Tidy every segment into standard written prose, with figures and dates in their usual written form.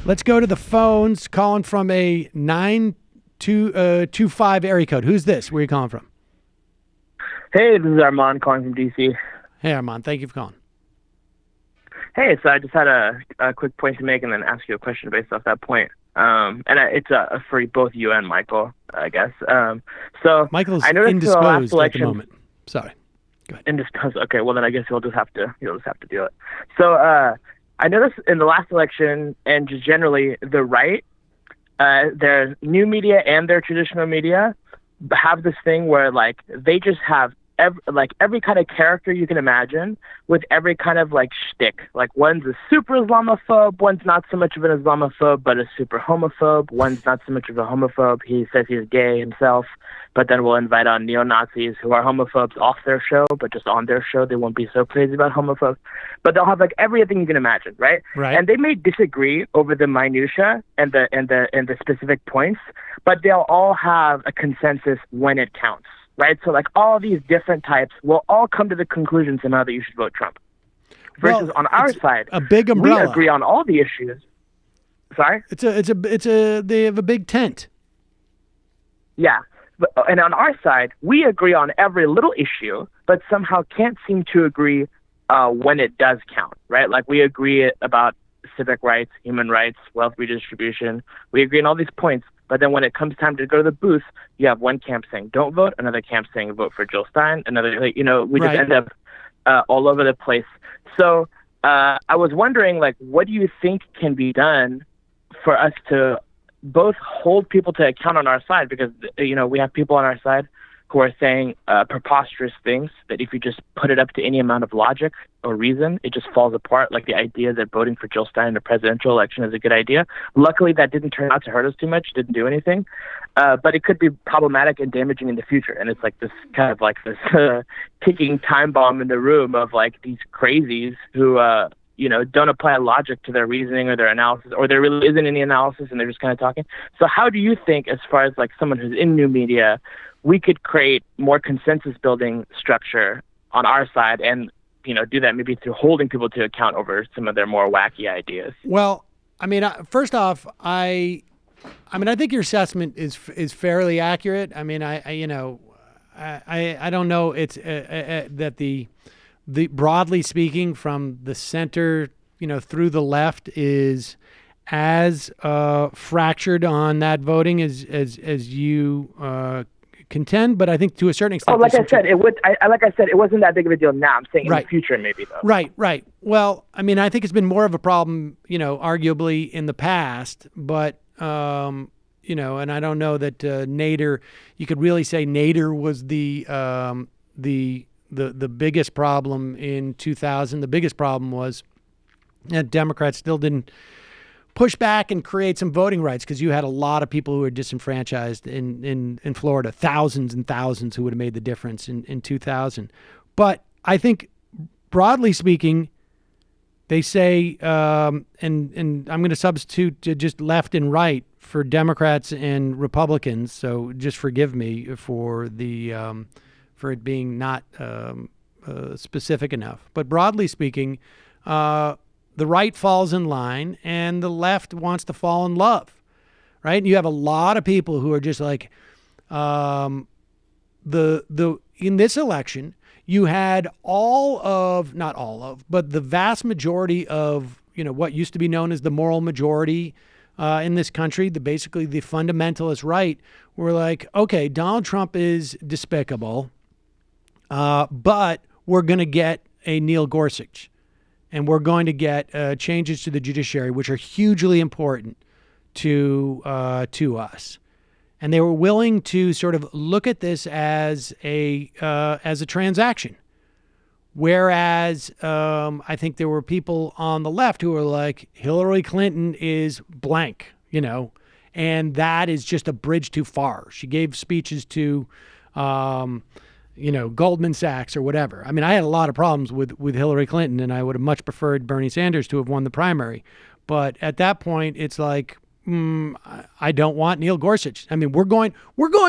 Let's go to the phones. Calling from a 9225 area code. Who's this? Where are you calling from? Hey, this is Armand calling from DC. Hey, Armand. Thank you for calling. Hey, so I just had a quick point to make and then ask you a question based off that point. It's for both you and Michael, I guess. So Michael's I noticed indisposed at the moment. Sorry. Go ahead. Indisposed. Okay, well then I guess you'll just have to do it. So I noticed in the last election and just generally the right, their new media and their traditional media have this thing where like they just have every kind of character you can imagine with every kind of like shtick. Like one's a super Islamophobe, one's not so much of an Islamophobe, but a super homophobe. One's not so much of a homophobe. He says he's gay himself, but then we'll invite on neo-Nazis who are homophobes off their show, but just on their show, they won't be so crazy about homophobes. But they'll have like everything you can imagine, right? Right. And they may disagree over the minutia and the specific points, but they'll all have a consensus when it counts. Right, so like all these different types will all come to the conclusion somehow that you should vote Trump. Versus on our side, a big umbrella. We agree on all the issues. Sorry, they have a big tent. Yeah, and on our side, we agree on every little issue, but somehow can't seem to agree when it does count. Right, like we agree about civic rights, human rights, wealth redistribution. We agree on all these points. But then when it comes time to go to the booth, you have one camp saying don't vote, another camp saying vote for Jill Stein, another, we just end up all over the place. So I was wondering, like, what do you think can be done for us to both hold people to account on our side? Because, we have people on our side who are saying preposterous things that if you just put it up to any amount of logic or reason, it just falls apart, like the idea that voting for Jill Stein in a presidential election is a good idea. Luckily, that didn't turn out to hurt us too much, didn't do anything. But it could be problematic and damaging in the future. And it's like this kind of like this ticking time bomb in the room of like these crazies who, don't apply logic to their reasoning or their analysis, or there really isn't any analysis and they're just kind of talking. So how do you think, as far as like someone who's in new media, we could create more consensus building structure on our side and, do that maybe through holding people to account over some of their more wacky ideas? Well, I mean, first off, I think your assessment is fairly accurate. I mean, I don't know. It's that the broadly speaking, from the center, through the left is as fractured on that voting as you contend, but I think to a certain extent. Like I said, it wasn't that big of a deal now. I'm saying in the future, maybe though. Right. Well, I mean, I think it's been more of a problem, arguably in the past, but and I don't know that Nader. You could really say Nader was the biggest problem in 2000. The biggest problem was that Democrats still didn't push back and create some voting rights, because you had a lot of people who were disenfranchised in Florida, thousands and thousands who would have made the difference in 2000. But I think broadly speaking, they say, and I'm going to substitute just left and right for Democrats and Republicans. So just forgive me for for it being not specific enough. But broadly speaking, the right falls in line and the left wants to fall in love, right? And you have a lot of people who are just like, in this election, you had not all of, but the vast majority of, what used to be known as the moral majority in this country, basically the fundamentalist right, were like, okay, Donald Trump is despicable, but we're going to get a Neil Gorsuch. And we're going to get changes to the judiciary, which are hugely important to us. And they were willing to sort of look at this as a transaction. Whereas I think there were people on the left who were like, Hillary Clinton is blank, and that is just a bridge too far. She gave speeches to Goldman Sachs or whatever. I mean, I had a lot of problems with Hillary Clinton, and I would have much preferred Bernie Sanders to have won the primary. But at that point, it's like, I don't want Neil Gorsuch. I mean, we're going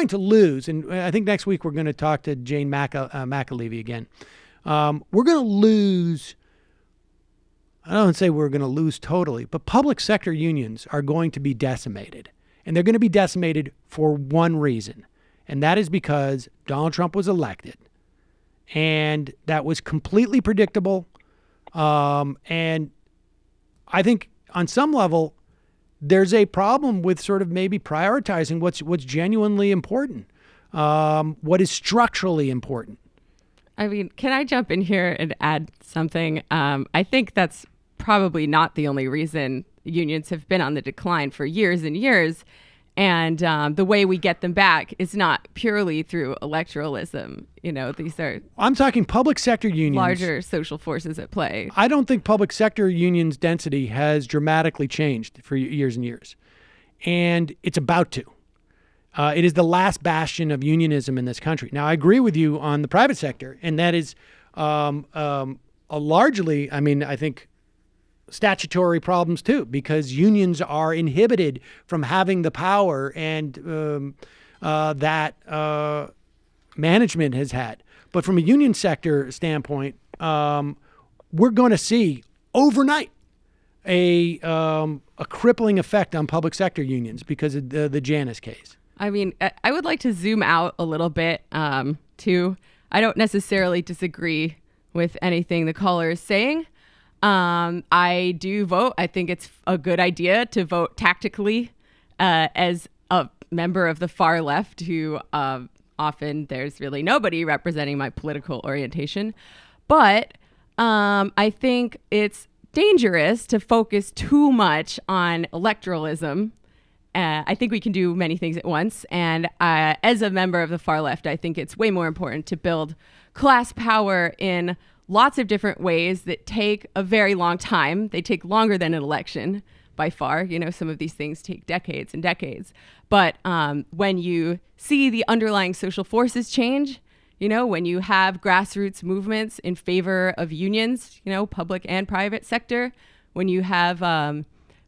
to lose. And I think next week we're going to talk to Jane McAlevey again. We're going to lose I don't say we're going to lose totally, but public sector unions are going to be decimated. And they're going to be decimated for one reason. And that is because Donald Trump was elected. And that was completely predictable. And I think on some level, there's a problem with sort of maybe prioritizing what's genuinely important, what is structurally important. I mean, can I jump in here and add something? I think that's probably not the only reason unions have been on the decline for years and years. And the way we get them back is not purely through electoralism. These are I'm talking public sector unions. Larger social forces at play. I don't think public sector unions' density has dramatically changed for years and years. And it's about to. It is the last bastion of unionism in this country. Now, I agree with you on the private sector, and that is largely, I think, statutory problems too, because unions are inhibited from having the power and that management has had. But from a union sector standpoint, we're going to see overnight a crippling effect on public sector unions because of the Janus case. I mean, I would like to zoom out a little bit too. I don't necessarily disagree with anything the caller is saying. I do vote. I think it's a good idea to vote tactically as a member of the far left who often there's really nobody representing my political orientation. But I think it's dangerous to focus too much on electoralism. I think we can do many things at once. And as a member of the far left, I think it's way more important to build class power in lots of different ways that take a very long time. They take longer than an election by far. Some of these things take decades and decades. But when you see the underlying social forces change, when you have grassroots movements in favor of unions, public and private sector, when you have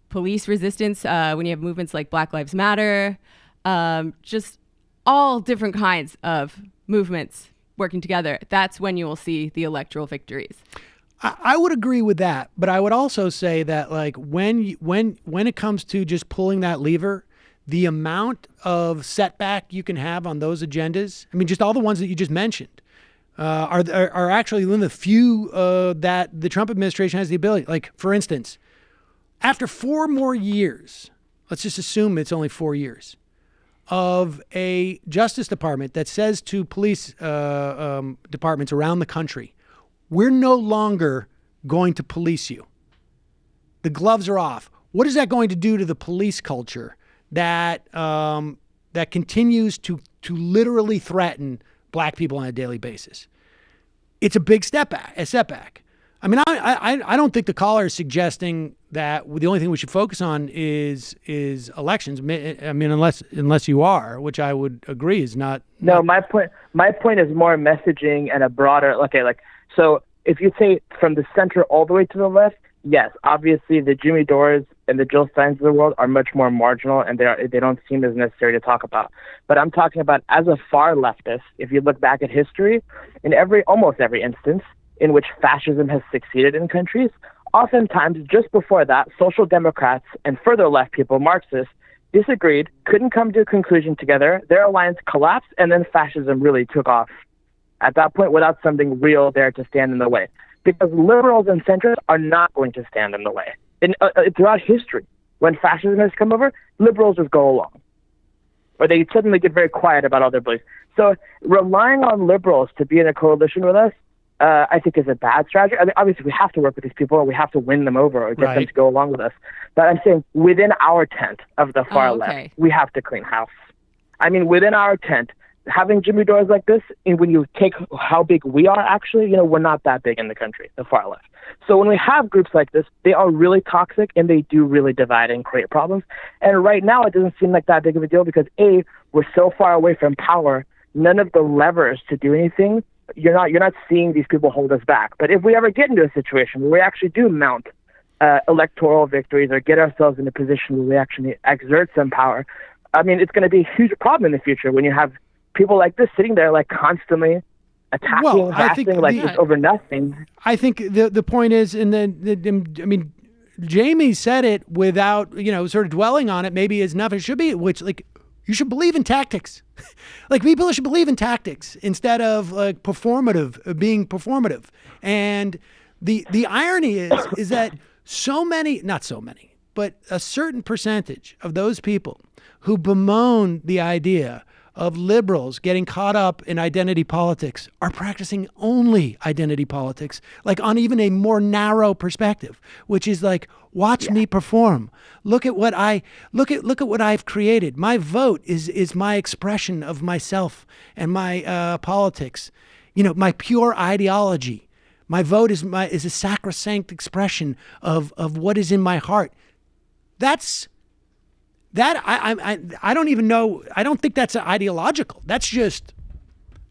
police resistance, when you have movements like Black Lives Matter, just all different kinds of movements working together, that's when you will see the electoral victories. I would agree with that, but I would also say that when it comes to just pulling that lever, the amount of setback you can have on those agendas, just all the ones that you just mentioned, are actually one of the few that the Trump administration has the ability. Like, for instance, after 4 more years, let's just assume it's only 4 years, of a Justice Department that says to police departments around the country, we're no longer going to police you. The gloves are off. What is that going to do to the police culture that continues to literally threaten Black people on a daily basis? It's a big setback. I don't think the caller is suggesting that the only thing we should focus on is elections. Unless you are, which I would agree is not. No, my point is more messaging and a broader. So if you say from the center all the way to the left, yes, obviously the Jimmy Dores and the Jill Steins of the world are much more marginal, and they don't seem as necessary to talk about. But I'm talking about as a far leftist. If you look back at history, in almost every instance in which fascism has succeeded in countries, oftentimes just before that, social democrats and further left people, Marxists, disagreed, couldn't come to a conclusion together, their alliance collapsed, and then fascism really took off at that point without something real there to stand in the way. Because liberals and centrists are not going to stand in the way. Throughout history, when fascism has come over, liberals just go along. Or they suddenly get very quiet about all their beliefs. So relying on liberals to be in a coalition with us, I think is a bad strategy. Obviously, we have to work with these people, or we have to win them over, or get them to go along with us. But I'm saying within our tent of the far left, we have to clean house. Within our tent, having Jimmy Dores like this, and when you take how big we are, actually, we're not that big in the country, the far left. So when we have groups like this, they are really toxic, and they do really divide and create problems. And right now, it doesn't seem like that big of a deal because, A, we're so far away from power, none of the levers to do anything, you're not seeing these people hold us back. But if we ever get into a situation where we actually do mount electoral victories or get ourselves in a position where we actually exert some power, it's going to be a huge problem in the future when you have people like this sitting there constantly attacking, harassing, like just over nothing. I think the point is, and then I mean, Jamie said it without sort of dwelling on it. Maybe is enough. It should be, which like you should believe in tactics. Like people should believe in tactics instead of like being performative. And the irony is that not so many, but a certain percentage of those people who bemoan the idea of liberals getting caught up in identity politics are practicing only identity politics, like on even a more narrow perspective, which is like, watch me perform. Look at what I've created. My vote is my expression of myself and my politics, my pure ideology. My vote is a sacrosanct expression of what is in my heart. I don't even know. I don't think that's ideological. That's just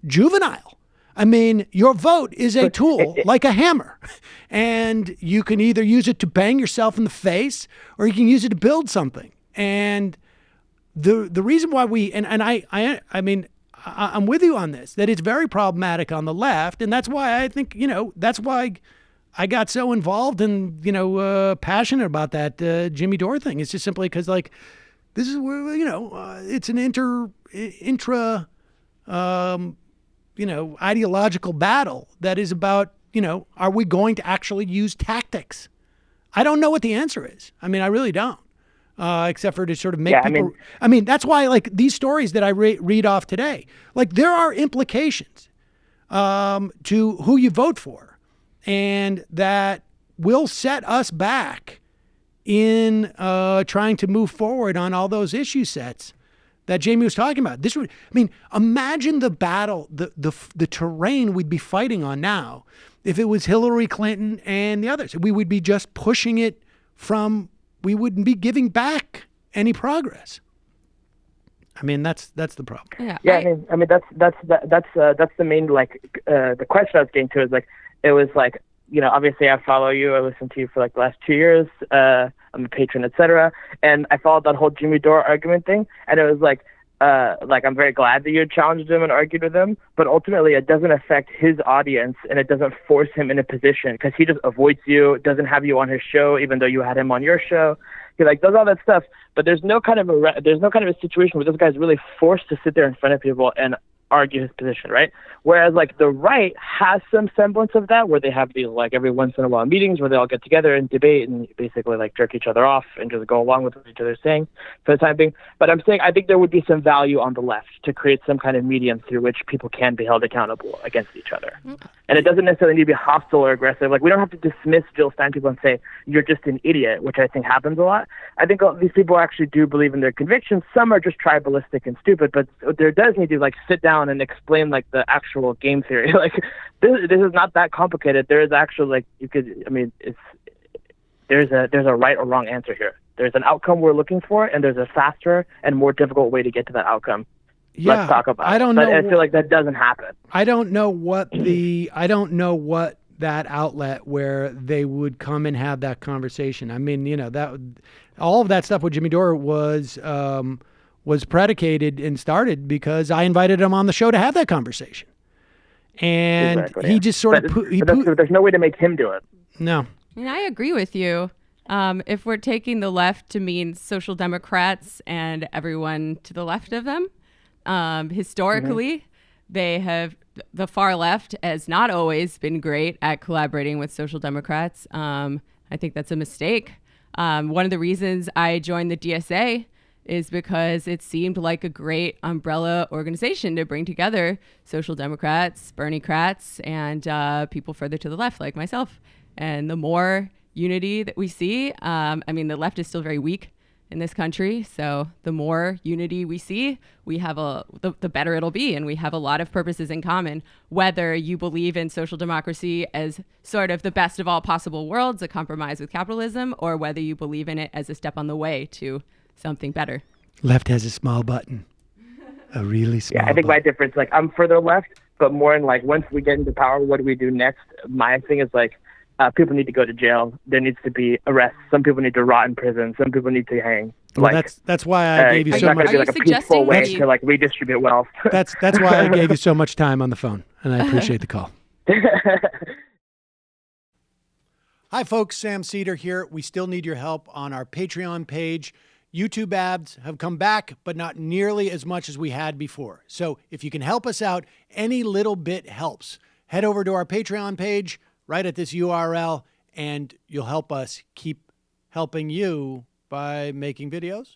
juvenile. I mean, your vote is a tool like a hammer, and you can either use it to bang yourself in the face or you can use it to build something. And the reason why I mean, I'm with you on this, that it's very problematic on the left. And that's why I think, that's why I got so involved and, passionate about that Jimmy Dore thing. It's just simply because like, this is where, it's an intra ideological battle that is about, are we going to actually use tactics? I don't know what the answer is. I mean, I really don't, except for to sort of make people. I mean, that's why like these stories that I read off today, like there are implications to who you vote for, and that will set us back in trying to move forward on all those issue sets that Jamie was talking about. Imagine the battle, the terrain we'd be fighting on now if it was Hillary Clinton and the others. We would be just pushing it we wouldn't be giving back any progress. I mean, that's the problem. Yeah. I mean, that's the main, the question I was getting to is like, it was like, obviously I follow you. I listened to you for like the last 2 years. I'm a patron, etc. And I followed that whole Jimmy Dore argument thing. And it was like I'm very glad that you challenged him and argued with him. But ultimately, it doesn't affect his audience, and it doesn't force him in a position because he just avoids you, doesn't have you on his show, even though you had him on your show. He does all that stuff. But there's no kind of a situation where this guy's really forced to sit there in front of people and argue his position, right? Whereas like the right has some semblance of that, where they have these like every once in a while meetings where they all get together and debate and basically like jerk each other off and just go along with what each other's saying for the time being. But I'm saying I think there would be some value on the left to create some kind of medium through which people can be held accountable against each other. And it doesn't necessarily need to be hostile or aggressive. Like we don't have to dismiss Jill Stein people and say you're just an idiot, which I think happens a lot. I think these people actually do believe in their convictions. Some are just tribalistic and stupid, but there does need to like sit down and explain like the actual game theory. Like this is not that complicated. There is actually there's a right or wrong answer here. There's an outcome we're looking for, and there's a faster and more difficult way to get to that outcome. Yeah, let's talk about I don't it. But know. I feel like that doesn't happen. I don't know what that outlet where they would come and have that conversation. I mean, that all of that stuff with Jimmy Dore was predicated and started because I invited him on the show to have that conversation. And he just sort of there's no way to make him do it. No. I mean, I agree with you. If we're taking the left to mean social democrats and everyone to the left of them, historically, the far left has not always been great at collaborating with social democrats. I think that's a mistake. One of the reasons I joined the DSA is because it seemed like a great umbrella organization to bring together social democrats, Bernie-crats, and people further to the left like myself. And the more unity that we see, the left is still very weak in this country. So the more unity we see, we have the better it'll be. And we have a lot of purposes in common, whether you believe in social democracy as sort of the best of all possible worlds, a compromise with capitalism, or whether you believe in it as a step on the way to something better. Left has a small button, a really small. Yeah, I think my difference, like I'm further left, but more in like once we get into power, what do we do next? My thing is like people need to go to jail. There needs to be arrests. Some people need to rot in prison. Some people need to hang. Well, that's why I gave you it's so not much. going to be like a peaceful way we- to like redistribute wealth. That's why I gave you so much time on the phone, and I appreciate the call. Hi, folks. Sam Seder here. We still need your help on our Patreon page. YouTube ads have come back, but not nearly as much as we had before. So if you can help us out, any little bit helps. Head over to our Patreon page right at this URL, and you'll help us keep helping you by making videos